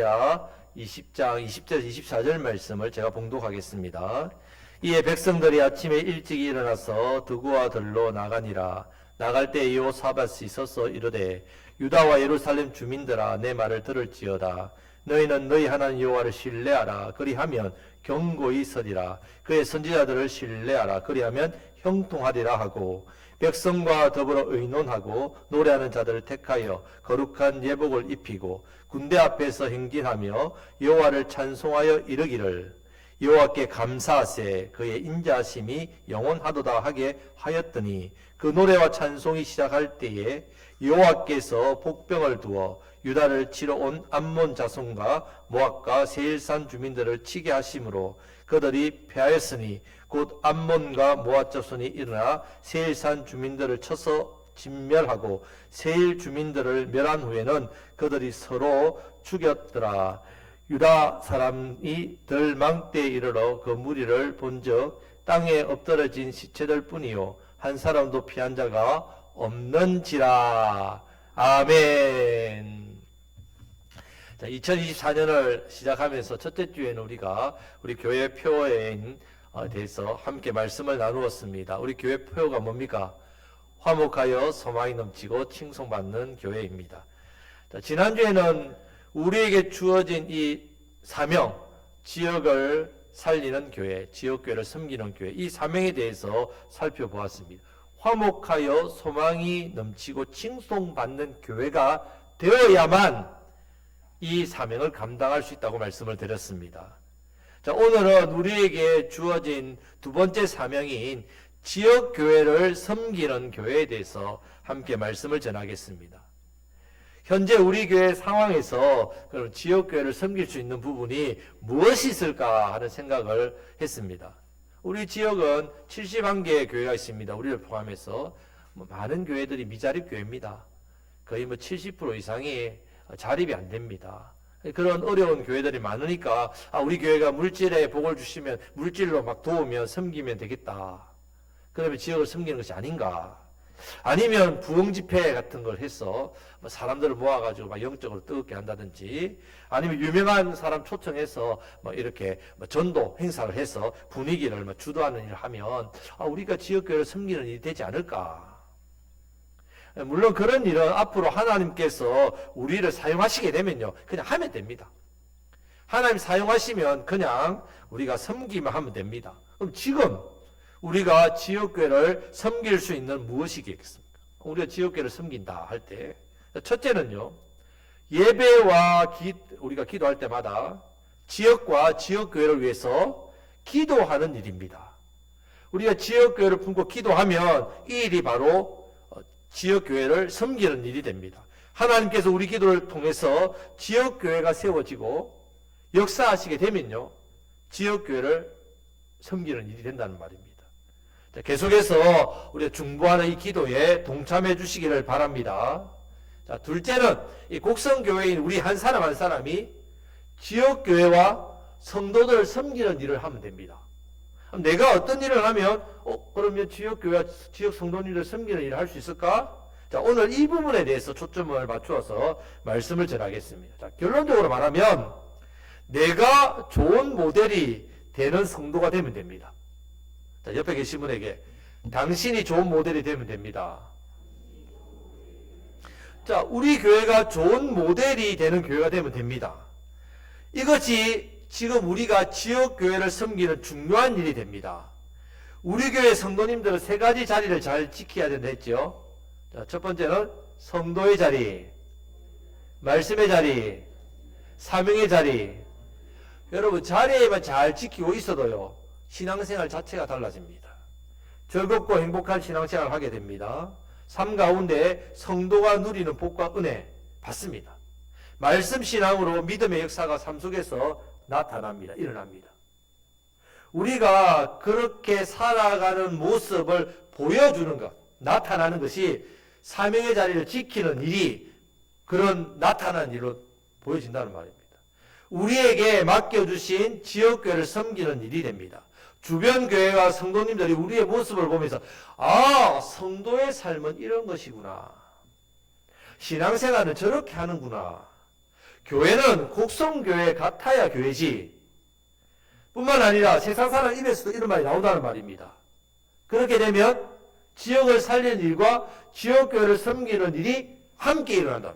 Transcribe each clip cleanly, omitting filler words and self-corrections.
호세아 20장 20절에서 24절 말씀을 제가 봉독하겠습니다. 이에 백성들이 아침에 일찍 일어나서 드구와 들로 나가니라. 나갈 때 여호사밧이 서서 이르되 유다와 예루살렘 주민들아 내 말을 들을지어다. 너희는 너희 하나님 여호와를 신뢰하라. 그리하면 견고히 서리라. 그의 선지자들을 신뢰하라. 그리하면 형통하리라 하고 백성과 더불어 의논하고 노래하는 자들을 택하여 거룩한 예복을 입히고 군대 앞에서 행진하며 여호와를 찬송하여 이르기를 여호와께 감사하세 그의 인자하심이 영원하도다 하게 하였더니 그 노래와 찬송이 시작할 때에 여호와께서 복병을 두어 유다를 치러 온 암몬 자손과 모압과 세일산 주민들을 치게 하심으로 그들이 패하였으니 곧 암몬과 모압 자손이 일어나 세일산 주민들을 쳐서 진멸하고 세일 주민들을 멸한 후에는 그들이 서로 죽였더라. 유다 사람이 덜망때에 이르러 그 무리를 본즉 땅에 엎드러진 시체들 뿐이요 한 사람도 피한 자가 없는지라. 아멘. 자, 2024년을 시작하면서 첫째 주에는 우리가 우리 교회 표어에 대해서 함께 말씀을 나누었습니다. 우리 교회 표어가 뭡니까? 화목하여 소망이 넘치고 칭송받는 교회입니다. 자, 지난주에는 우리에게 주어진 이 사명, 지역을 살리는 교회, 지역교회를 섬기는 교회, 이 사명에 대해서 살펴보았습니다. 화목하여 소망이 넘치고 칭송받는 교회가 되어야만 이 사명을 감당할 수 있다고 말씀을 드렸습니다. 자, 오늘은 우리에게 주어진 두 번째 사명인 지역교회를 섬기는 교회에 대해서 함께 말씀을 전하겠습니다. 현재 우리 교회 상황에서 그럼 지역교회를 섬길 수 있는 부분이 무엇이 있을까 하는 생각을 했습니다. 우리 지역은 71개의 교회가 있습니다. 우리를 포함해서 많은 교회들이 미자립 교회입니다. 거의 70% 이상이 자립이 안 됩니다. 그런 어려운 교회들이 많으니까 우리 교회가 물질에 복을 주시면 물질로 막 도우면 섬기면 되겠다. 그러면 지역을 섬기는 것이 아닌가. 아니면 부흥집회 같은 걸 해서 사람들을 모아가지고 막 영적으로 뜨겁게 한다든지 아니면 유명한 사람 초청해서 이렇게 전도 행사를 해서 분위기를 주도하는 일을 하면 우리가 지역교회를 섬기는 일이 되지 않을까. 물론 그런 일은 앞으로 하나님께서 우리를 사용하시게 되면요 그냥 하면 됩니다. 하나님 사용하시면 그냥 우리가 섬기만 하면 됩니다. 그럼 지금 우리가 지역교회를 섬길 수 있는 무엇이겠습니까? 우리가 지역교회를 섬긴다 할 때 첫째는요 예배와 우리가 기도할 때마다 지역과 지역교회를 위해서 기도하는 일입니다. 우리가 지역교회를 품고 기도하면 이 일이 바로 지역교회를 섬기는 일이 됩니다. 하나님께서 우리 기도를 통해서 지역교회가 세워지고 역사하시게 되면요 지역교회를 섬기는 일이 된다는 말입니다. 자, 계속해서 우리가 중보하는 이 기도에 동참해 주시기를 바랍니다. 자, 둘째는 이 곡성교회인 우리 한 사람 한 사람이 지역교회와 성도들을 섬기는 일을 하면 됩니다. 내가 어떤 일을 하면 그러면 지역교회와 지역 성도님들을 섬기는 일을 할 수 있을까? 자, 오늘 이 부분에 대해서 초점을 맞추어서 말씀을 전하겠습니다. 자, 결론적으로 말하면 내가 좋은 모델이 되는 성도가 되면 됩니다. 자, 옆에 계신 분에게 당신이 좋은 모델이 되면 됩니다. 자, 우리 교회가 좋은 모델이 되는 교회가 되면 됩니다. 이것이 지금 우리가 지역교회를 섬기는 중요한 일이 됩니다. 우리 교회 성도님들은 세 가지 자리를 잘 지켜야 된다 했죠. 자, 첫 번째는 성도의 자리, 말씀의 자리, 사명의 자리. 여러분 자리에만 잘 지키고 있어도요 신앙생활 자체가 달라집니다. 즐겁고 행복한 신앙생활을 하게 됩니다. 삶 가운데 성도가 누리는 복과 은혜 받습니다. 말씀 신앙으로 믿음의 역사가 삶 속에서 나타납니다. 일어납니다. 우리가 그렇게 살아가는 모습을 보여주는 것, 나타나는 것이 사명의 자리를 지키는 일이 그런 나타나는 일로 보여진다는 말입니다. 우리에게 맡겨주신 지역교회를 섬기는 일이 됩니다. 주변 교회와 성도님들이 우리의 모습을 보면서 성도의 삶은 이런 것이구나. 신앙생활은 저렇게 하는구나. 교회는 곡성교회 같아야 교회지. 뿐만 아니라 세상 사람 입에서도 이런 말이 나온다는 말입니다. 그렇게 되면 지역을 살리는 일과 지역교회를 섬기는 일이 함께 일어난단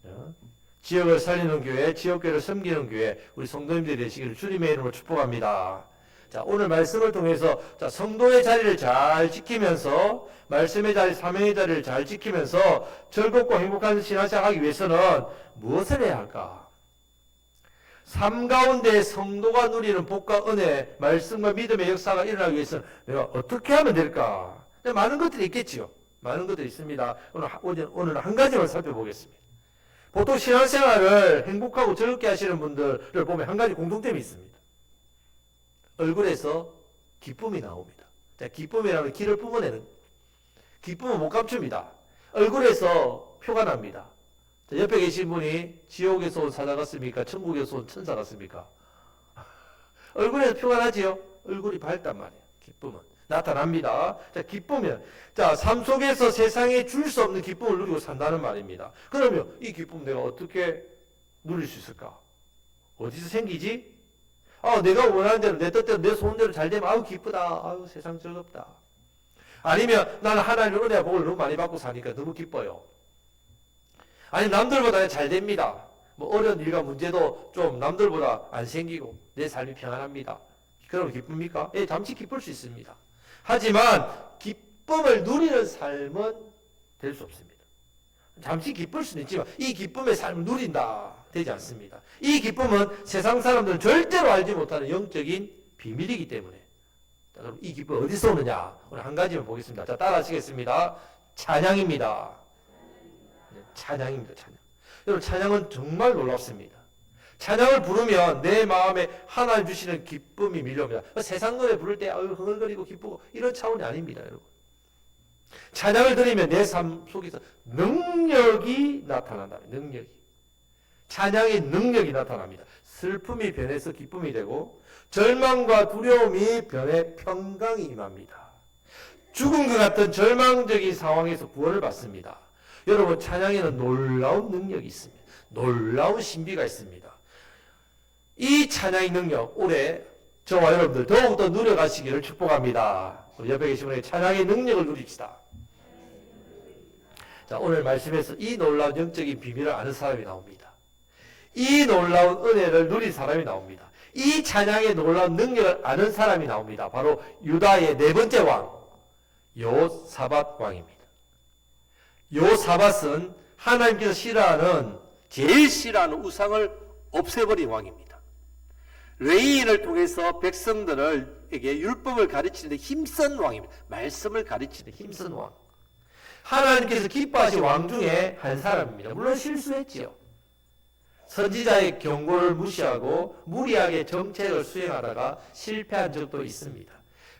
말이에요. 지역을 살리는 교회, 지역교회를 섬기는 교회, 우리 성도님들이 되시기를 주님의 이름으로 축복합니다. 자, 오늘 말씀을 통해서 자, 성도의 자리를 잘 지키면서 말씀의 자리, 사명의 자리를 잘 지키면서 즐겁고 행복한 신앙생활 하기 위해서는 무엇을 해야 할까? 삶 가운데 성도가 누리는 복과 은혜, 말씀과 믿음의 역사가 일어나기 위해서는 내가 어떻게 하면 될까? 많은 것들이 있겠지요. 많은 것들이 있습니다. 오늘 한 가지만 살펴보겠습니다. 보통 신앙생활을 행복하고 즐겁게 하시는 분들을 보면 한 가지 공통점이 있습니다. 얼굴에서 기쁨이 나옵니다. 자, 기쁨이라는 기를 뿜어내는, 기쁨은 못 감춥니다. 얼굴에서 표가 납니다. 자, 옆에 계신 분이 지옥에서 온 사자 같습니까? 천국에서 온 천사 같습니까? 얼굴에서 표가 나지요? 얼굴이 밝단 말이에요. 기쁨은 나타납니다. 자, 기쁘면, 자, 삶 속에서 세상에 줄 수 없는 기쁨을 누리고 산다는 말입니다. 그러면 이 기쁨 내가 어떻게 누릴 수 있을까? 어디서 생기지? 내가 원하는 대로, 내 뜻대로, 내 소원대로 잘 되면, 기쁘다. 세상 즐겁다. 아니면 나는 하나님의 은혜와 복을 너무 많이 받고 사니까 너무 기뻐요. 아니, 남들보다 잘 됩니다. 뭐 어려운 일과 문제도 좀 남들보다 안 생기고 내 삶이 평안합니다. 그럼 기쁩니까? 예, 잠시 기쁠 수 있습니다. 하지만 기쁨을 누리는 삶은 될 수 없습니다. 잠시 기쁠 수는 있지만 이 기쁨의 삶을 누린다 되지 않습니다. 이 기쁨은 세상 사람들은 절대로 알지 못하는 영적인 비밀이기 때문에. 자, 그럼 이 기쁨 어디서 오느냐? 오늘 한 가지만 보겠습니다. 자, 따라 하시겠습니다. 찬양입니다. 네, 찬양입니다. 찬양. 여러분, 찬양은 정말 놀랍습니다. 찬양을 부르면 내 마음에 하나님 주시는 기쁨이 밀려옵니다. 세상 노래 부를 때 흥얼거리고 기쁘고 이런 차원이 아닙니다, 여러분. 찬양을 드리면 내 삶 속에서 능력이 나타난다. 능력이. 찬양의 능력이 나타납니다. 슬픔이 변해서 기쁨이 되고 절망과 두려움이 변해 평강이 임합니다. 죽은 것 같은 절망적인 상황에서 구원을 받습니다. 여러분, 찬양에는 놀라운 능력이 있습니다. 놀라운 신비가 있습니다. 이 찬양의 능력, 올해 저와 여러분들 더욱더 누려가시기를 축복합니다. 우리 옆에 계신 분에게 찬양의 능력을 누립시다. 자, 오늘 말씀에서 이 놀라운 영적인 비밀을 아는 사람이 나옵니다. 이 놀라운 은혜를 누린 사람이 나옵니다. 이 찬양의 놀라운 능력을 아는 사람이 나옵니다. 바로 유다의 네 번째 왕, 여호사밧 왕입니다. 여호사밧은 하나님께서 싫어하는, 제일 싫어하는 우상을 없애버린 왕입니다. 레위인을 통해서 백성들에게 율법을 가르치는 데 힘쓴 왕입니다. 말씀을 가르치는 힘쓴 왕. 하나님께서 기뻐하신 왕 중에 한 사람입니다. 물론 실수했지요. 선지자의 경고를 무시하고 무리하게 정책을 수행하다가 실패한 적도 있습니다.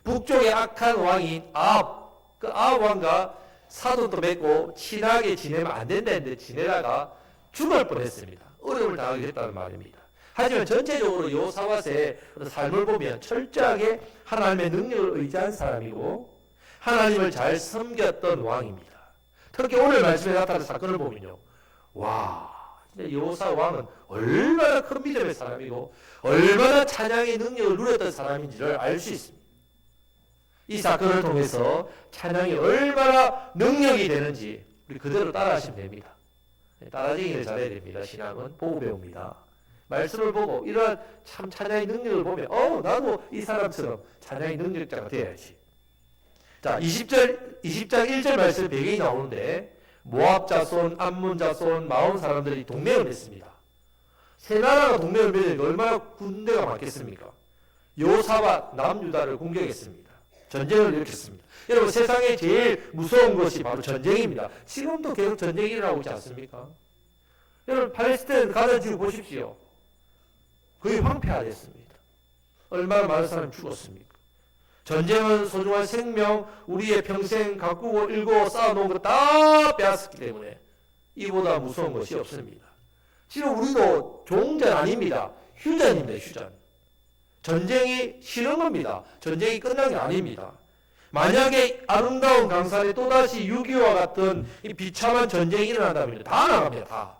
북쪽의 악한 왕인 아합, 그 아합 왕과 사돈도 맺고 친하게 지내면 안 된다는데 지내다가 죽을 뻔했습니다. 어려움을 당하게 됐다는 말입니다. 하지만 전체적으로 여호사밧의 삶을 보면 철저하게 하나님의 능력을 의지한 사람이고 하나님을 잘 섬겼던 왕입니다. 특히 오늘 말씀에 나타난 사건을 보면요, 와, 여호사밧 왕은 얼마나 큰 믿음의 사람이고 얼마나 찬양의 능력을 누렸던 사람인지를 알 수 있습니다. 이 사건을 통해서 찬양이 얼마나 능력이 되는지 우리 그대로 따라하시면 됩니다. 따라쟁이를 잘해야 됩니다. 신앙은 보고 배웁니다. 말씀을 보고 이러한 참 찬양의 능력을 보면 나도 이 사람처럼 찬양의 능력자가 되어야지. 자, 20장 1절 말씀 배경이 나오는데 모압 자손, 암몬 자손, 마온 사람들이 동맹을 했습니다. 세 나라가 동맹을 맺으니까 얼마나 군대가 많겠습니까? 여호사밧 남유다를 공격했습니다. 전쟁을 일으켰습니다. 여러분, 세상에 제일 무서운 것이 바로 전쟁입니다. 지금도 계속 전쟁이 일어나고 있지 않습니까? 여러분, 팔레스타인 가자 지구 보십시오. 거의 황폐화됐습니다. 얼마나 많은 사람이 죽었습니까? 전쟁은 소중한 생명, 우리의 평생 가꾸고 일고 쌓아놓은 거 다 빼앗았기 때문에 이보다 무서운 것이 없습니다. 지금 우리도 종전 아닙니다. 휴전입니다. 휴전. 전쟁이 싫은 겁니다. 전쟁이 끝난 게 아닙니다. 만약에 아름다운 강산에 또다시 6.25와 같은 이 비참한 전쟁이 일어난다면 다 나갑니다. 다.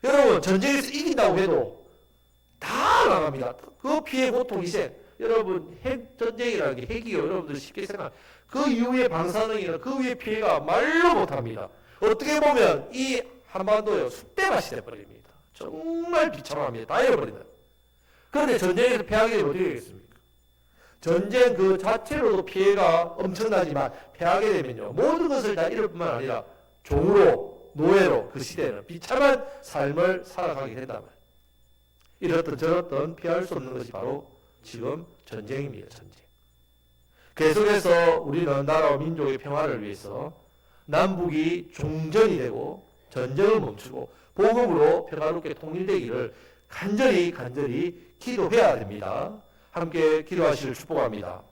여러분 전쟁에서 이긴다고 해도 다 나갑니다. 그 피해 고통 희생. 여러분 핵 전쟁이라는 게 핵이요. 여러분들 쉽게 생각. 그 이후의 방사능이나 그 이후의 피해가 말로 못합니다. 어떻게 보면 이 한반도요 쑥대밭이 돼버립니다. 정말 비참합니다. 다 잃어버린다. 그런데 전쟁에서 피하게 되면 어떻게 되겠습니까? 전쟁 그 자체로도 피해가 엄청나지만 피하게 되면요 모든 것을 다 잃을 뿐만 아니라 종으로 노예로 그 시대는 비참한 삶을 살아가게 된다면 이렇든 저렇든 피할 수 없는 것이 바로 지금 전쟁입니다. 전쟁. 계속해서 우리는 나라와 민족의 평화를 위해서 남북이 종전이 되고 전쟁을 멈추고 복음으로 평화롭게 통일되기를 간절히 기도해야 됩니다. 함께 기도하시길 축복합니다.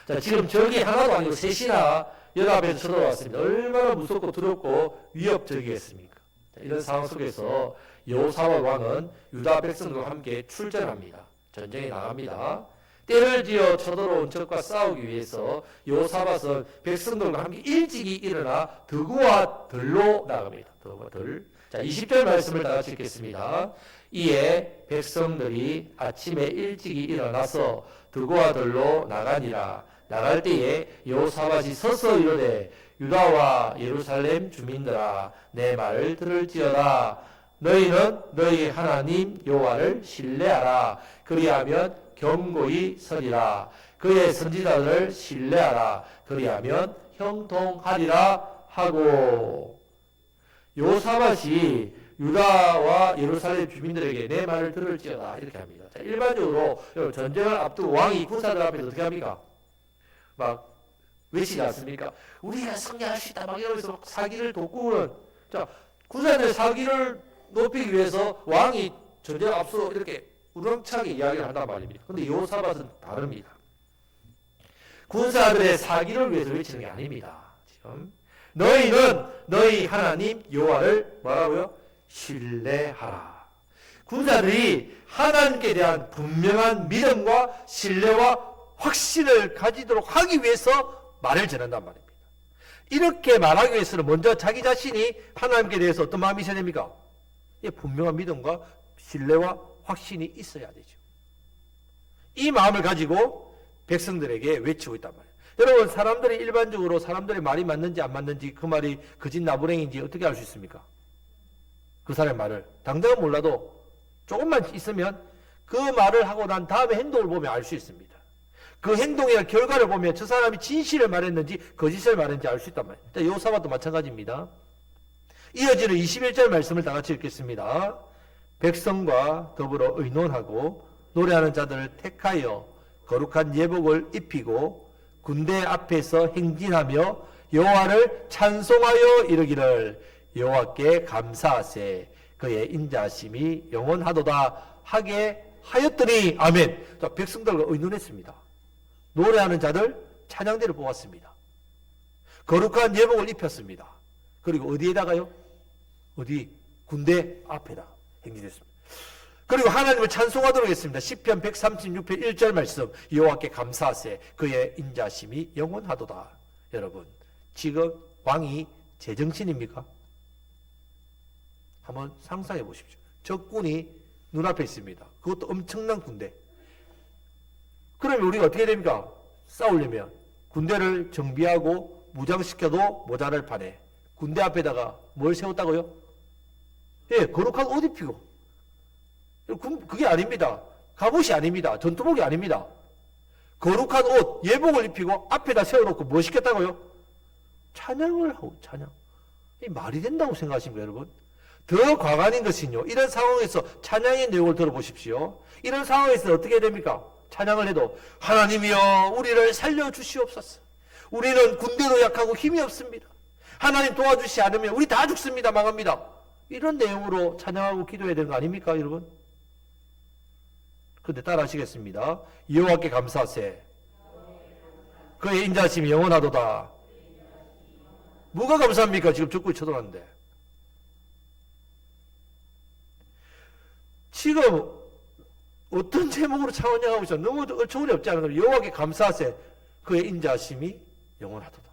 자, 지금 적이 하나도 아니고 셋이나 연합해서 쳐들어왔습니다. 얼마나 무섭고 두렵고 위협적이겠습니까? 이런 상황 속에서 여호사밧 왕은 유다 백성들과 함께 출전합니다. 전쟁에 나갑니다. 때를 지어 쳐들어온 적과 싸우기 위해서 여호사밧은 백성들과 함께 일찍이 일어나 드구와 들로 나갑니다. 드구와 들. 자, 20절 말씀을 다 같이 읽겠습니다. 이에 백성들이 아침에 일찍이 일어나서 드구와 들로 나가니라. 나갈 때에 여호사밧이 서서 이르되 유다와 예루살렘 주민들아 내 말을 들을지어다. 너희는 너희 하나님 여호와를 신뢰하라. 그리하면 견고히 서리라. 그의 선지자들을 신뢰하라. 그리하면 형통하리라 하고 여호사밧이 유다와 예루살렘 주민들에게 내 말을 들을지어다 이렇게 합니다. 자, 일반적으로 전쟁을 앞두고 왕이 군사들 앞에서 어떻게 합니까? 막 외치지 않습니까? 우리가 승리할 수 있다 막 이러면서 사기를 돋구는 자 군사들의 사기를 높이기 위해서 왕이 전쟁을 앞서 이렇게 우렁차게 이야기를 한단 말입니다. 그런데 여호사밧은 다릅니다. 군사들의 사기를 위해서 외치는 게 아닙니다. 지금 너희는 너희 하나님 여호와를 뭐라고요? 신뢰하라. 군사들이 하나님께 대한 분명한 믿음과 신뢰와 확신을 가지도록 하기 위해서 말을 전한단 말입니다. 이렇게 말하기 위해서는 먼저 자기 자신이 하나님께 대해서 어떤 마음이 있어야 됩니까? 분명한 믿음과 신뢰와 확신이 있어야 되죠. 이 마음을 가지고 백성들에게 외치고 있단 말이에요. 여러분 사람들이 일반적으로 사람들의 말이 맞는지 안 맞는지 그 말이 거짓 나부랭인지 어떻게 알 수 있습니까? 그 사람의 말을 당장은 몰라도 조금만 있으면 그 말을 하고 난 다음에 행동을 보면 알 수 있습니다. 그 행동의 결과를 보면 저 사람이 진실을 말했는지 거짓을 말했는지 알 수 있단 말이에요. 여호사밧도 마찬가지입니다. 이어지는 21절 말씀을 다 같이 읽겠습니다. 백성과 더불어 의논하고 노래하는 자들을 택하여 거룩한 예복을 입히고 군대 앞에서 행진하며 여호와를 찬송하여 이르기를 여호와께 감사하세 그의 인자하심이 영원하도다 하게 하였더니 아멘. 자, 백성들과 의논했습니다. 노래하는 자들 찬양대를 뽑았습니다. 거룩한 예복을 입혔습니다. 그리고 어디에다가요? 어디? 군대 앞에다 행진했습니다. 그리고 하나님을 찬송하도록 했습니다. 시편 136편 1절 말씀 여호와께 감사하세 그의 인자심이 영원하도다. 여러분 지금 왕이 제정신입니까? 한번 상상해 보십시오. 적군이 눈앞에 있습니다. 그것도 엄청난 군대. 그러면 우리가 어떻게 됩니까? 싸우려면 군대를 정비하고 무장시켜도 모자랄 판에 군대 앞에다가 뭘 세웠다고요? 예, 거룩한 옷 입히고. 그게 아닙니다. 갑옷이 아닙니다. 전투복이 아닙니다. 거룩한 옷, 예복을 입히고 앞에다 세워놓고 뭐 시켰다고요? 찬양을 하고, 찬양. 이 말이 된다고 생각하십니까, 여러분? 더 과관인 것은요, 이런 상황에서 찬양의 내용을 들어보십시오. 이런 상황에서 어떻게 됩니까? 찬양을 해도, 하나님이여, 우리를 살려주시옵소서. 우리는 군대도 약하고 힘이 없습니다. 하나님 도와주시지 않으면 우리 다 죽습니다, 망합니다. 이런 내용으로 찬양하고 기도해야 되는 거 아닙니까, 여러분? 그런데 따라 하시겠습니다. 여호와께 감사하세. 그의 인자심이 영원하도다. 뭐가 감사합니까? 지금 적군이 쳐들어왔는데. 지금 어떤 제목으로 찬양하고 있어? 너무 얼추 어렵지 않은 거예요. 여호와께 감사하세. 그의 인자심이 영원하도다.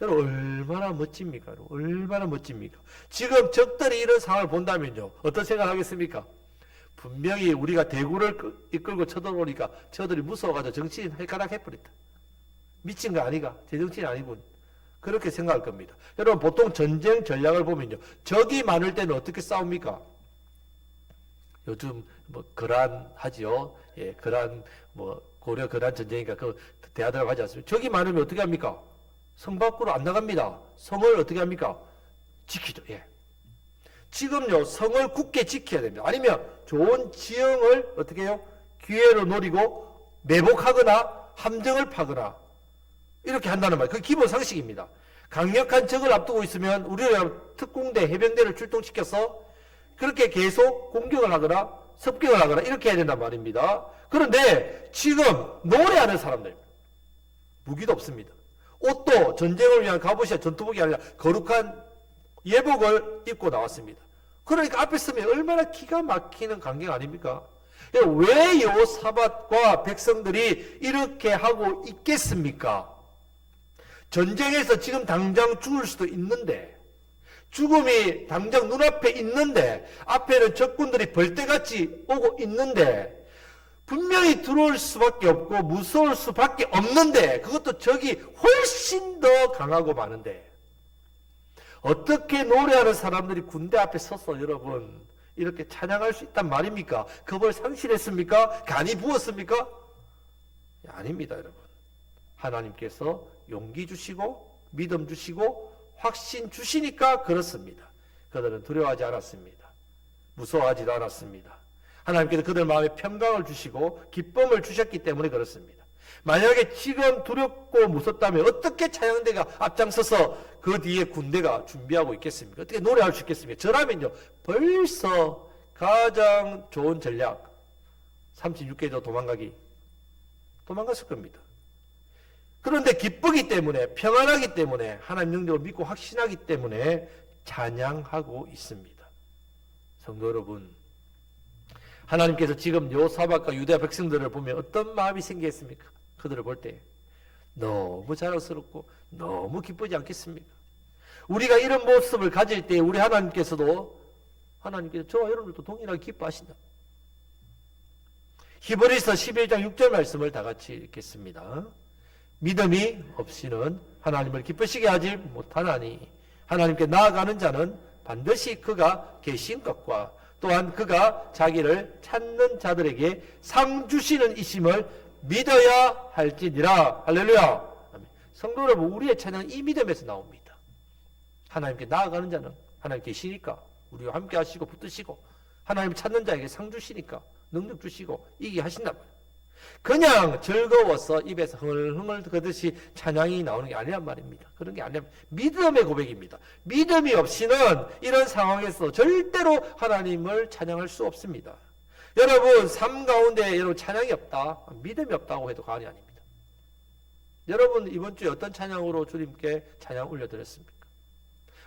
여러분 얼마나 멋집니까? 여러분, 얼마나 멋집니까? 지금 적들이 이런 상황을 본다면요, 어떤 생각을 하겠습니까? 분명히 우리가 대구를 이끌고 쳐들어오니까 저들이 무서워가지고 정치인 헷갈락 해버렸다. 미친 거 아니가? 제정치인 아니군. 그렇게 생각할 겁니다. 여러분 보통 전쟁 전략을 보면요, 적이 많을 때는 어떻게 싸웁니까? 요즘 뭐 거란하지요. 예, 거란 뭐 고려 거란 전쟁이니까 그 대하더라고 하지 않습니까? 적이 많으면 어떻게 합니까? 성 밖으로 안 나갑니다. 성을 어떻게 합니까? 지키죠. 예. 지금요, 성을 굳게 지켜야 됩니다. 아니면 좋은 지형을 어떻게 해요? 기회로 노리고 매복하거나 함정을 파거나 이렇게 한다는 말이에요. 그게 기본 상식입니다. 강력한 적을 앞두고 있으면 우리가 특공대, 해병대를 출동시켜서 그렇게 계속 공격을 하거나 습격을 하거나 이렇게 해야 된단 말입니다. 그런데 지금 노래하는 사람들, 무기도 없습니다. 옷도 전쟁을 위한 갑옷이야 전투복이 아니라 거룩한 예복을 입고 나왔습니다. 그러니까 앞에 서면 얼마나 기가 막히는 광경 아닙니까? 왜 여호사밧과 백성들이 이렇게 하고 있겠습니까? 전쟁에서 지금 당장 죽을 수도 있는데, 죽음이 당장 눈앞에 있는데, 앞에는 적군들이 벌떼같이 오고 있는데, 분명히 들어올 수밖에 없고 무서울 수밖에 없는데, 그것도 적이 훨씬 더 강하고 많은데, 어떻게 노래하는 사람들이 군대 앞에 서서 여러분 이렇게 찬양할 수 있단 말입니까? 겁을 상실했습니까? 간이 부었습니까? 아닙니다, 여러분. 하나님께서 용기 주시고 믿음 주시고 확신 주시니까 그렇습니다. 그들은 두려워하지 않았습니다. 무서워하지도 않았습니다. 하나님께서 그들 마음에 평강을 주시고 기쁨을 주셨기 때문에 그렇습니다. 만약에 지금 두렵고 무섭다면 어떻게 찬양대가 앞장서서 그 뒤에 군대가 준비하고 있겠습니까? 어떻게 노래할 수 있겠습니까? 저라면요, 벌써 가장 좋은 전략 36개도 도망갔을 겁니다. 그런데 기쁘기 때문에, 평안하기 때문에, 하나님 능력을 믿고 확신하기 때문에 찬양하고 있습니다. 성도 여러분, 하나님께서 지금 여호사밧과 유대 백성들을 보면 어떤 마음이 생기겠습니까? 그들을 볼 때 너무 자랑스럽고 너무 기쁘지 않겠습니까? 우리가 이런 모습을 가질 때 우리 하나님께서 저와 여러분들도 동일하게 기뻐하신다. 히브리서 11장 6절 말씀을 다 같이 읽겠습니다. 믿음이 없이는 하나님을 기쁘시게 하지 못하나니 하나님께 나아가는 자는 반드시 그가 계신 것과 또한 그가 자기를 찾는 자들에게 상 주시는 이심을 믿어야 할지니라. 할렐루야. 성도 여러분, 우리의 찬양은 이 믿음에서 나옵니다. 하나님께 나아가는 자는 하나님 계시니까 우리와 함께 하시고 붙드시고 하나님 찾는 자에게 상 주시니까 능력 주시고 이기게 하신단 말이에요. 그냥 즐거워서 입에서 흥얼흥얼 그듯이 찬양이 나오는 게 아니란 말입니다. 그런 게 아니라 믿음의 고백입니다. 믿음이 없이는 이런 상황에서 절대로 하나님을 찬양할 수 없습니다. 여러분, 삶 가운데 여러분 찬양이 없다, 믿음이 없다고 해도 과언이 아닙니다. 여러분, 이번 주에 어떤 찬양으로 주님께 찬양 올려드렸습니까?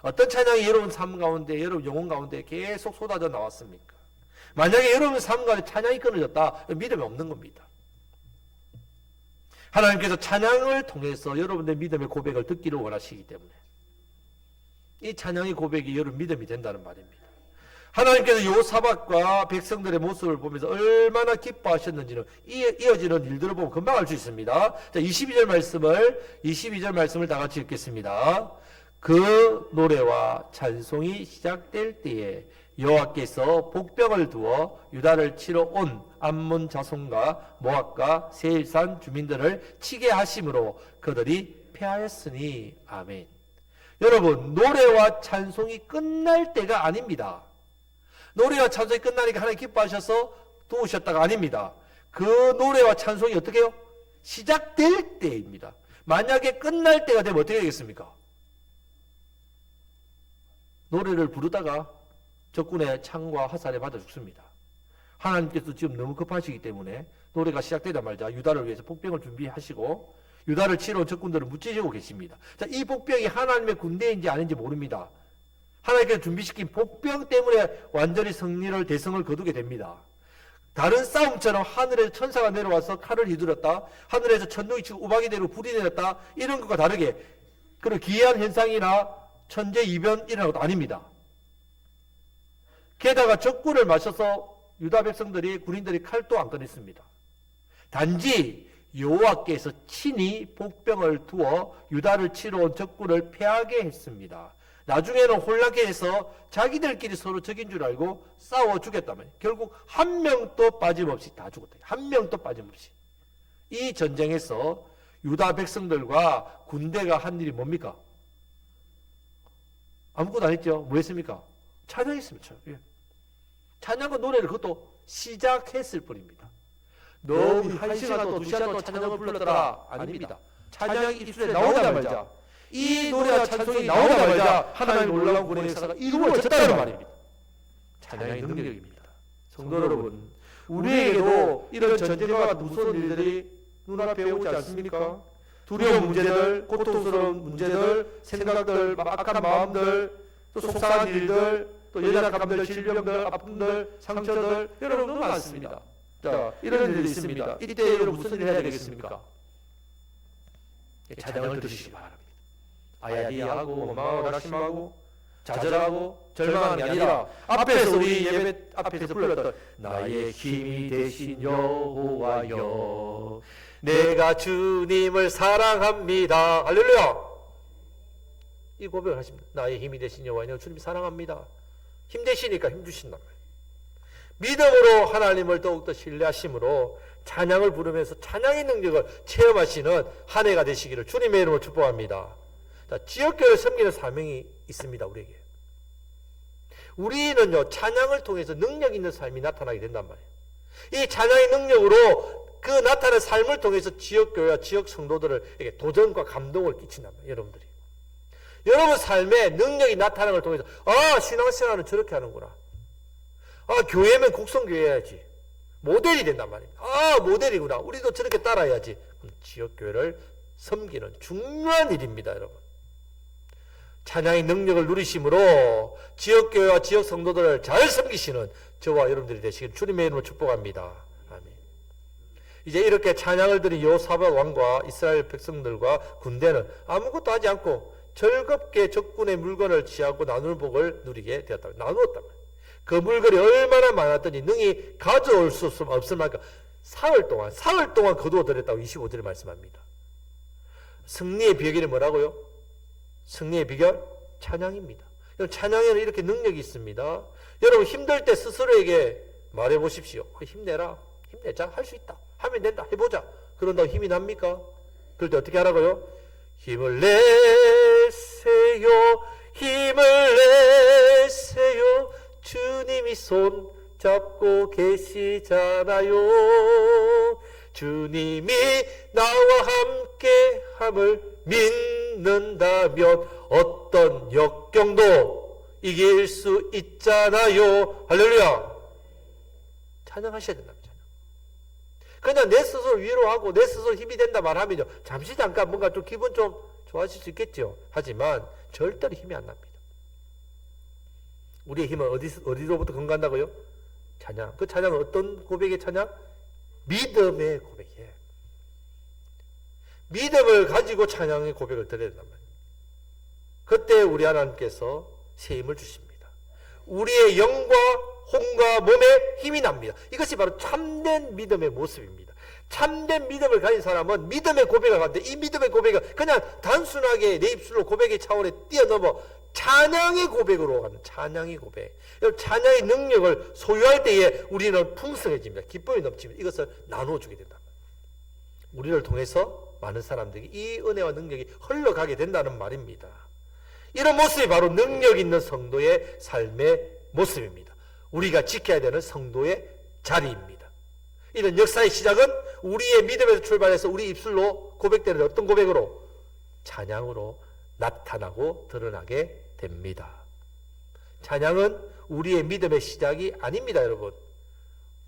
어떤 찬양이 여러분 삶 가운데, 여러분 영혼 가운데 계속 쏟아져 나왔습니까? 만약에 여러분 삶 가운데 찬양이 끊어졌다, 믿음이 없는 겁니다. 하나님께서 찬양을 통해서 여러분의 믿음의 고백을 듣기를 원하시기 때문에 이 찬양의 고백이 여러분 믿음이 된다는 말입니다. 하나님께서 여호사밧과 백성들의 모습을 보면서 얼마나 기뻐하셨는지는 이어지는 일들을 보면 금방 알 수 있습니다. 자, 22절 말씀을 다 같이 읽겠습니다. 그 노래와 찬송이 시작될 때에 여호와께서 복병을 두어 유다를 치러 온 암몬 자손과 모압과 세일산 주민들을 치게 하심으로 그들이 패하였으니 아멘. 여러분, 노래와 찬송이 끝날 때가 아닙니다. 노래와 찬송이 끝나니까 하나님 기뻐하셔서 도우셨다가 아닙니다. 그 노래와 찬송이 어떻게 해요? 시작될 때입니다. 만약에 끝날 때가 되면 어떻게 되겠습니까? 노래를 부르다가 적군의 창과 화살에 맞아 죽습니다. 하나님께서 지금 너무 급하시기 때문에 노래가 시작되자마자 유다를 위해서 복병을 준비하시고 유다를 치러 온 적군들을 무찌르고 계십니다. 자, 이 복병이 하나님의 군대인지 아닌지 모릅니다. 하나님께서 준비시킨 복병 때문에 완전히 대성을 거두게 됩니다. 다른 싸움처럼 하늘에서 천사가 내려와서 칼을 휘두르다, 하늘에서 천둥이 치고 우박이 내리고 불이 내렸다, 이런 것과 다르게 그리고 기이한 현상이나 천재이변 이런 것도 아닙니다. 게다가 적군을 마셔서 유다 백성들이 군인들이 칼도 안 꺼냈습니다. 단지 여호와께서 친히 복병을 두어 유다를 치러 온 적군을 패하게 했습니다. 나중에는 혼란케 해서 자기들끼리 서로 적인 줄 알고 싸워 죽였다면 결국 한 명도 빠짐없이 다 죽었다. 한 명도 빠짐없이. 이 전쟁에서 유다 백성들과 군대가 한 일이 뭡니까? 아무것도 안 했죠. 뭐 했습니까? 찬양했습니다. 찬양과 노래를 그것도 시작했을 뿐입니다. 너무 1시간 또 2시간 또 찬양을 불렀더라. 아닙니다. 찬양이 입술에 나오자마자 이 노래와 찬송이 나오자마자 하나님의 놀라운 구원의 역사가 이루어졌다는 말입니다. 찬양의 능력입니다. 성도 여러분, 우리에게도 이런 전쟁과 무서운 일들이 눈앞에 오지 않습니까? 두려운 문제들, 고통스러운 문제들, 생각들, 악한 마음들, 또 속상한 일들, 또 연약함들, 질병들, 아픔들, 상처들 여러분 너무 많습니다. 자, 이런 일이 있습니다. 이때 여러분 무슨 일을 해야 되겠습니까? 찬양을 들으시기 바랍니다. 아야디하고 원망하고 낙심하고 좌절하고 절망이 아니라 앞에서 우리 예배 앞에서 불렀던 나의 힘이 되신 여호와여 내가 주님을 사랑합니다. 할렐루야. 이 고백을 하십니다. 나의 힘이 되신 여호와여 주님 사랑합니다. 힘 되시니까 힘 주신단 말이에요. 믿음으로 하나님을 더욱더 신뢰하심으로 찬양을 부르면서 찬양의 능력을 체험하시는 한 해가 되시기를 주님의 이름으로 축복합니다. 자, 지역교회를 섬기는 사명이 있습니다. 우리에게. 우리는요 찬양을 통해서 능력 있는 삶이 나타나게 된단 말이에요. 이 찬양의 능력으로 그 나타나는 삶을 통해서 지역교회와 지역 성도들에게 도전과 감동을 끼친단 말이에요. 여러분들이. 여러분 삶에 능력이 나타나는 걸 통해서 신앙생활은 저렇게 하는구나. 교회면 곡성교회 해야지. 모델이 된단 말입니다. 모델이구나. 우리도 저렇게 따라야지. 지역교회를 섬기는 중요한 일입니다. 여러분. 찬양의 능력을 누리심으로 지역교회와 지역 성도들을 잘 섬기시는 저와 여러분들이 되시길 주님의 이름으로 축복합니다. 아멘. 이제 이렇게 찬양을 드린 여호사밧 왕과 이스라엘 백성들과 군대는 아무것도 하지 않고 즐겁게 적군의 물건을 취하고 나누는 복을 누리게 되었다. 나누었단 말이에요. 그 물건이 얼마나 많았더니 능히 가져올 수 없을 만큼 사흘 동안 거두어 들였다고 25절에 말씀합니다. 승리의 비결이 뭐라고요? 승리의 비결? 찬양입니다. 찬양에는 이렇게 능력이 있습니다. 여러분 힘들 때 스스로에게 말해 보십시오. 힘내라. 힘내자. 할 수 있다. 하면 된다. 해보자. 그런다고 힘이 납니까? 그럴 때 어떻게 하라고요? 힘을 내세요. 힘을 내세요. 주님이 손 잡고 계시잖아요. 주님이 나와 함께 함을 믿는다면 어떤 역경도 이길 수 있잖아요. 할렐루야. 찬양하셔야 된다. 그냥 내 스스로 위로하고 내 스스로 힘이 된다 말하면요 잠시 잠깐 뭔가 좀 기분 좀 좋아질 수 있겠죠. 하지만 절대로 힘이 안 납니다. 우리의 힘은 어디로부터 건강한다고요? 찬양. 그 찬양은 어떤 고백의 찬양? 믿음의 고백이에요. 믿음을 가지고 찬양의 고백을 드려야 된단 말이에요. 그때 우리 하나님께서 새 힘을 주십니다. 우리의 영과 혼과 몸에 힘이 납니다. 이것이 바로 참된 믿음의 모습입니다. 참된 믿음을 가진 사람은 믿음의 고백을 하는데 이 믿음의 고백은 그냥 단순하게 내 입술로 고백의 차원에 뛰어넘어 찬양의 고백으로 가는 찬양의 고백. 찬양의 능력을 소유할 때에 우리는 풍성해집니다. 기쁨이 넘칩니다. 이것을 나누어주게 된다. 우리를 통해서 많은 사람들이 이 은혜와 능력이 흘러가게 된다는 말입니다. 이런 모습이 바로 능력 있는 성도의 삶의 모습입니다. 우리가 지켜야 되는 성도의 자리입니다. 이런 역사의 시작은 우리의 믿음에서 출발해서 우리 입술로 고백되는 어떤 고백으로? 찬양으로 나타나고 드러나게 됩니다. 찬양은 우리의 믿음의 시작이 아닙니다, 여러분.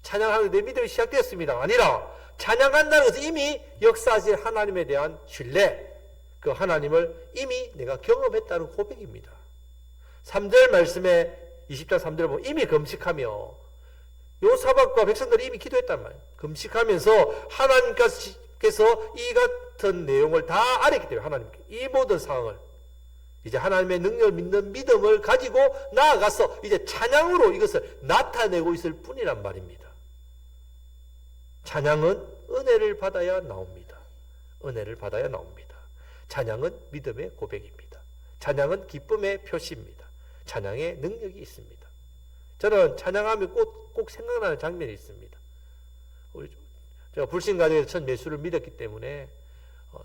찬양하는 내 믿음이 시작되었습니다. 아니라 찬양한다는 것은 이미 역사하실 하나님에 대한 신뢰, 그 하나님을 이미 내가 경험했다는 고백입니다. 3절 말씀에 20장 3절을 보면 이미 금식하며 여호사밧과 백성들이 이미 기도했단 말이에요. 금식하면서 하나님께서 이 같은 내용을 다 알았기 때문에 하나님께 이 모든 상황을 이제 하나님의 능력을 믿는 믿음을 가지고 나아가서 이제 찬양으로 이것을 나타내고 있을 뿐이란 말입니다. 찬양은 은혜를 받아야 나옵니다. 은혜를 받아야 나옵니다. 찬양은 믿음의 고백입니다. 찬양은 기쁨의 표시입니다. 찬양의 능력이 있습니다. 저는 찬양하면 꼭 생각나는 장면이 있습니다. 제가 불신가정에서 첫 예수를 믿었기 때문에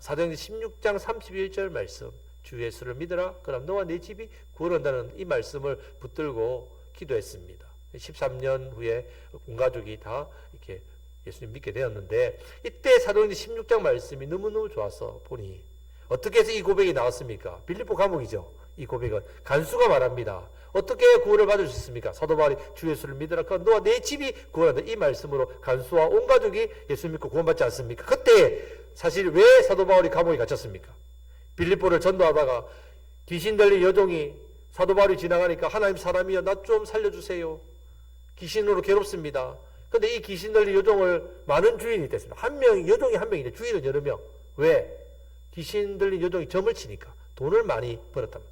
사도행전 16장 31절 말씀, 주 예수를 믿어라 그럼 너와 네 집이 구원한다는 이 말씀을 붙들고 기도했습니다. 13년 후에 온 가족이 다 이렇게 예수님 믿게 되었는데, 이때 사도행전 16장 말씀이 너무너무 좋아서 보니 어떻게 해서 이 고백이 나왔습니까? 빌립보 감옥이죠. 이 고백은 간수가 말합니다. 어떻게 구원을 받을 수 있습니까? 사도 바울이 주 예수를 믿으라 그럼 너와 내 집이 구원한다, 이 말씀으로 간수와 온 가족이 예수 믿고 구원받지 않습니까? 그때 사실 왜 사도 바울이 감옥에 갇혔습니까? 빌립보를 전도하다가 귀신 들린 여종이 사도 바울이 지나가니까 하나님 사람이여 나 좀 살려주세요. 귀신으로 괴롭습니다. 근데 이 귀신 들린 여종을 많은 주인이 됐습니다. 한 명, 여종이 한 명인데 주인은 여러 명. 왜? 귀신 들린 여종이 점을 치니까 돈을 많이 벌었답니다.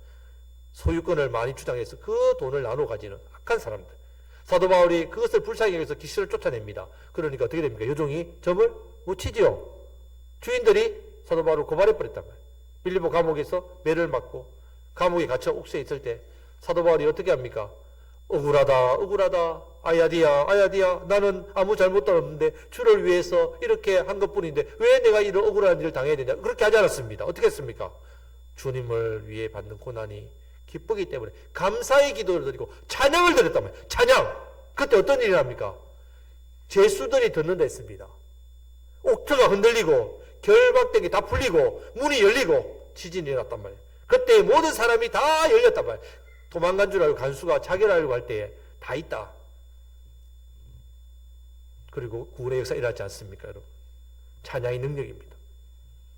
소유권을 많이 주장해서 그 돈을 나눠 가지는 악한 사람들. 사도 바울이 그것을 불쌍히 여겨서 귀신을 쫓아냅니다. 그러니까 어떻게 됩니까? 여종이 점을 못 치지요. 주인들이 사도 바울을 고발해버렸단 말이에요. 빌립보 감옥에서 매를 맞고 감옥에 갇혀 옥새에 있을 때 사도 바울이 어떻게 합니까? 억울하다, 억울하다, 아야디야, 나는 아무 잘못도 없는데 주를 위해서 이렇게 한 것뿐인데 왜 내가 이런 억울한 일을 당해야 되냐? 그렇게 하지 않았습니다. 어떻게 했습니까? 주님을 위해 받는 고난이 기쁘기 때문에 감사의 기도를 드리고 찬양을 드렸단 말이에요. 찬양! 그때 어떤 일이 납니까? 죄수들이 듣는다 했습니다. 옥터가 흔들리고 결박된 게 다 풀리고 문이 열리고 지진이 일어났단 말이에요. 그때 모든 사람이 다 열렸단 말이에요. 도망간 줄 알고 간수가 자결하려고 할 때에 다 있다. 그리고 구원의 역사 일어나지 않습니까, 여러분? 찬양의 능력입니다.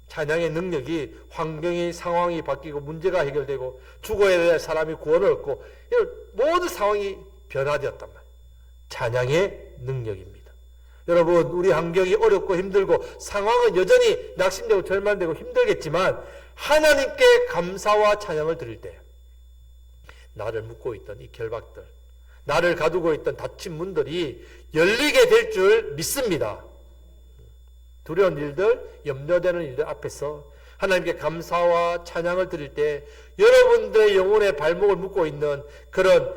찬양의 능력이 환경이 상황이 바뀌고 문제가 해결되고 죽어야 될 사람이 구원을 얻고 이런 모든 상황이 변화되었단 말이에요. 찬양의 능력입니다. 여러분, 우리 환경이 어렵고 힘들고 상황은 여전히 낙심되고 절망되고 힘들겠지만 하나님께 감사와 찬양을 드릴 때 나를 묶고 있던 이 결박들, 나를 가두고 있던 닫힌 문들이 열리게 될 줄 믿습니다. 두려운 일들, 염려되는 일들 앞에서 하나님께 감사와 찬양을 드릴 때 여러분들의 영혼의 발목을 묶고 있는 그런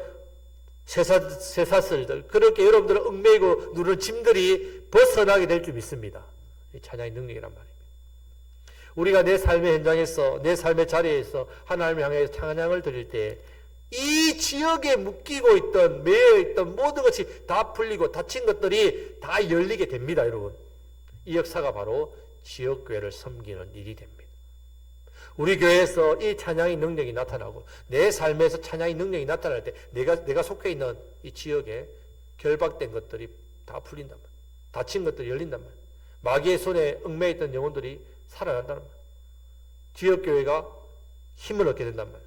쇠사슬들, 그렇게 여러분들을 얽매이고 누르는 짐들이 벗어나게 될 줄 믿습니다. 이 찬양의 능력이란 말입니다. 우리가 내 삶의 현장에서, 내 삶의 자리에서 하나님을 향해 찬양을 드릴 때 이 지역에 묶이고 있던, 매여 있던 모든 것이 다 풀리고 닫힌 것들이 다 열리게 됩니다, 여러분. 이 역사가 바로 지역교회를 섬기는 일이 됩니다. 우리 교회에서 이 찬양의 능력이 나타나고 내 삶에서 찬양의 능력이 나타날 때 내가 속해 있는 이 지역에 결박된 것들이 다 풀린단 말이에요. 닫힌 것들이 열린단 말이에요. 마귀의 손에 얽매여 있던 영혼들이 살아난다는 말이에요. 지역교회가 힘을 얻게 된단 말이에요.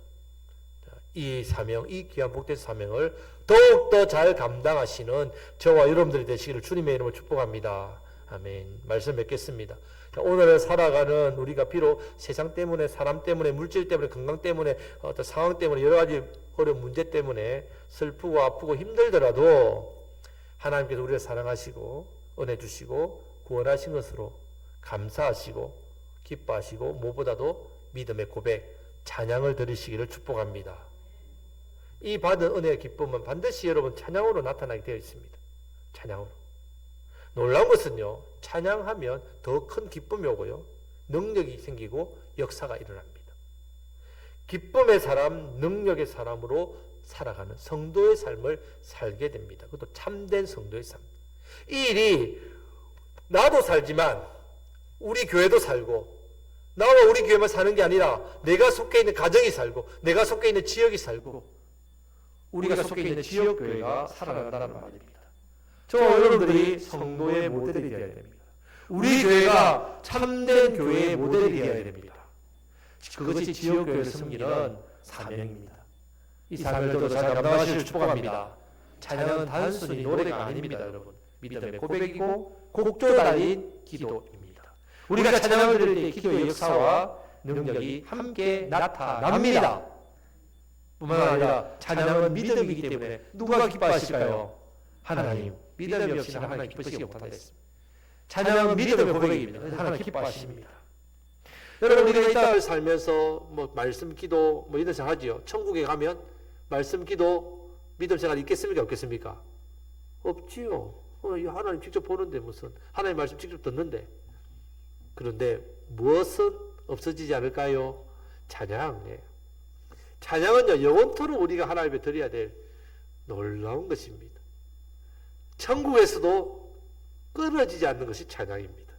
이 사명, 이 귀한 복된 사명을 더욱더 잘 감당하시는 저와 여러분들이 되시기를 주님의 이름으로 축복합니다. 아멘. 말씀 맺겠습니다. 오늘 살아가는 우리가 비록 세상 때문에, 사람 때문에, 물질 때문에, 건강 때문에, 어떤 상황 때문에, 여러 가지 어려운 문제 때문에 슬프고 아프고 힘들더라도 하나님께서 우리를 사랑하시고 은혜 주시고 구원하신 것으로 감사하시고 기뻐하시고 무엇보다도 믿음의 고백, 찬양을 드리시기를 축복합니다. 이 받은 은혜의 기쁨은 반드시 여러분 찬양으로 나타나게 되어 있습니다. 찬양으로. 놀라운 것은요, 찬양하면 더 큰 기쁨이 오고요, 능력이 생기고 역사가 일어납니다. 기쁨의 사람, 능력의 사람으로 살아가는 성도의 삶을 살게 됩니다. 그것도 참된 성도의 삶. 이 일이 나도 살지만 우리 교회도 살고, 나와 우리 교회만 사는 게 아니라 내가 속해 있는 가정이 살고, 내가 속해 있는 지역이 살고, 우리가 속해 있는 지역교회가 살아난다는 말입니다. 저와 여러분들이 성도의 모델이 되어야 됩니다. 우리 교회가 참된 교회의 모델이 되어야 됩니다. 그것이 지역교회를 섬기는 사명입니다. 이 사명을 저도 잘 감당하시길 축복합니다. 찬양은 단순히 노래가 아닙니다, 여러분. 믿음의 고백이고 곡조 달린 기도입니다. 우리가 찬양을 드릴 때 기도의 역사와 능력이 함께 나타납니다. 뿐만 아니라 찬양은 믿음이기 때문에 누가 기뻐하실까요? 하나님. 믿음이 없이는 하나님 기쁘시지 못한다 했습니다. 찬양은 믿음의 고백입니다. 하나님 기뻐하십니다. 여러분, 우리가 이 땅을 살면서 뭐 말씀 기도 뭐 이런 생각 하지요. 천국에 가면 말씀 기도 믿음 생활 있겠습니까? 없겠습니까? 없지요. 하나님 직접 보는데 무슨 하나님 말씀 직접 듣는데. 그런데 무엇은 없어지지 않을까요? 찬양. 찬양은요, 영원토록 우리가 하나님 앞에 드려야 될 놀라운 것입니다. 천국에서도 끊어지지 않는 것이 찬양입니다.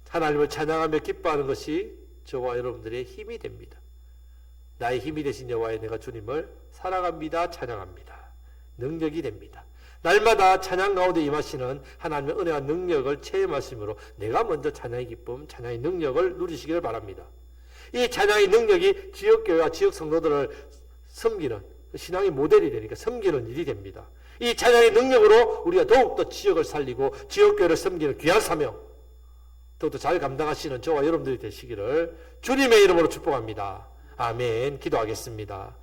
하나님을 찬양하며 기뻐하는 것이 저와 여러분들의 힘이 됩니다. 나의 힘이 되신 여호와의 내가 주님을 사랑합니다. 찬양합니다. 능력이 됩니다. 날마다 찬양 가운데 임하시는 하나님의 은혜와 능력을 체험하심으로 내가 먼저 찬양의 기쁨, 찬양의 능력을 누리시기를 바랍니다. 이 찬양의 능력이 지역교회와 지역 성도들을 섬기는 신앙의 모델이 되니까 섬기는 일이 됩니다. 이 찬양의 능력으로 우리가 더욱더 지역을 살리고 지역교회를 섬기는 귀한 사명 더욱더 잘 감당하시는 저와 여러분들이 되시기를 주님의 이름으로 축복합니다. 아멘. 기도하겠습니다.